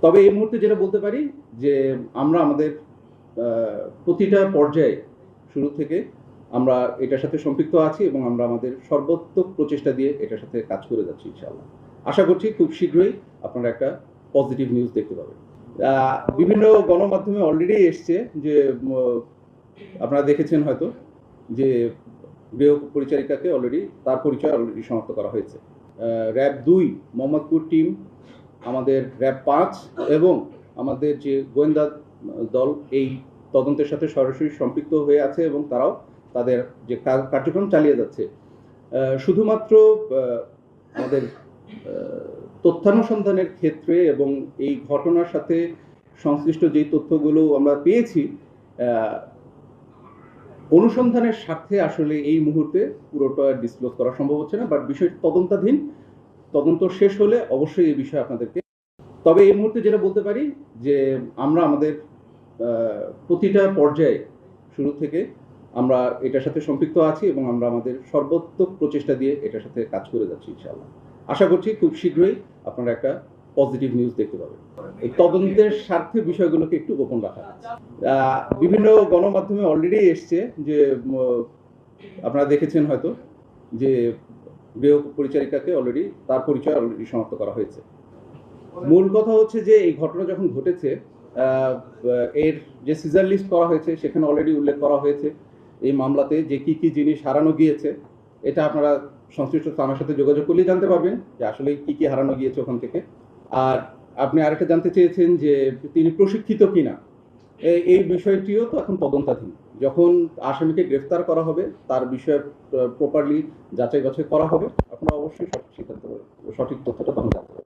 তবে এই মুহূর্তে যেটা বলতে পারি যে আমরা আমাদের প্রতিটা পর্যায়ে শুরু থেকে আমরা এটার সাথে সম্পৃক্ত আছি এবং আমরা আমাদের সর্বোত্তম প্রচেষ্টা দিয়ে এটার সাথে কাজ করে যাচ্ছি ইনশাআল্লাহ। আশা করছি খুব শীঘ্রই আপনারা একটা পজিটিভ নিউজ দেখতে পাবেন। বিভিন্ন গণমাধ্যমে অলরেডি এসছে যে আপনারা দেখেছেন হয়তো যে গৃহ পরিচারিকাকে অলরেডি তার পরিচয় অলরেডি শনাক্ত করা হয়েছে। র্যাব 2 মোহাম্মদপুর টিম, আমাদের র্যাব 5 এবং আমাদের যে গোয়েন্দা দল এই তদন্তের সাথে সরাসরি সম্পৃক্ত হয়ে আছে এবং তারাও তাদের যে কার্যক্রম চালিয়ে যাচ্ছে। শুধুমাত্র আমাদের তথ্যানুসন্ধানের ক্ষেত্রে এবং এই ঘটনার সাথে সংশ্লিষ্ট যেই তথ্যগুলো আমরা পেয়েছি অনুসন্ধানের স্বার্থে আসলে এই মুহূর্তে পুরোটা ডিসক্লোজ করা সম্ভব হচ্ছে না, বাট বিষয়টি তদন্তাধীন। তদন্ত শেষ হলে অবশ্যই এই বিষয়ে আপনাদেরকে, তবে এই মুহূর্তে যেটা বলতে পারি যে আমরা আমাদের প্রতিটা পর্যায়ে শুরু থেকে আমরা এটার সাথে সম্পৃক্ত আছি এবং আমরা আমাদের সর্বোত্তম প্রচেষ্টা দিয়ে এটার সাথে কাজ করে যাচ্ছি ইনশাআল্লাহ। আশা করছি খুব শীঘ্রই আপনারা একটা পজিটিভ নিউজ দেখতে পাবেন। এই তদন্তের স্বার্থে বিষয়গুলোকে একটু গোপন রাখা। বিভিন্ন গণমাধ্যমে অলরেডি এসছে যে আপনারা দেখেছেন হয়তো যে গৃহ পরিচারিকাকে অলরেডি তার পরিচয় অলরেডি শনাক্ত করা হয়েছে। মূল কথা হচ্ছে যে এই ঘটনা যখন ঘটেছে এর যে সিজার লিস্ট করা হয়েছে সেখানে অলরেডি উল্লেখ করা হয়েছে এই মামলাতে যে কি কি জিনিস হারানো গিয়েছে। এটা আপনারা সংশ্লিষ্ট থানার সাথে যোগাযোগ করলেই জানতে পারবেন যে আসলে কি কি হারানো গিয়েছে ওখান থেকে। আর আপনি আরেকটা জানতে চেয়েছেন যে তিনি প্রশিক্ষিত কিনা, এই বিষয়টিও তো এখন তদন্তাধীন। যখন আসামিকে গ্রেফতার করা হবে তার বিষয়ে প্রপারলি যাচাই বাছাই করা হবে, আপনারা অবশ্যই সঠিক সিদ্ধান্ত সঠিক তথ্যটা তখন জানতে পারবেন।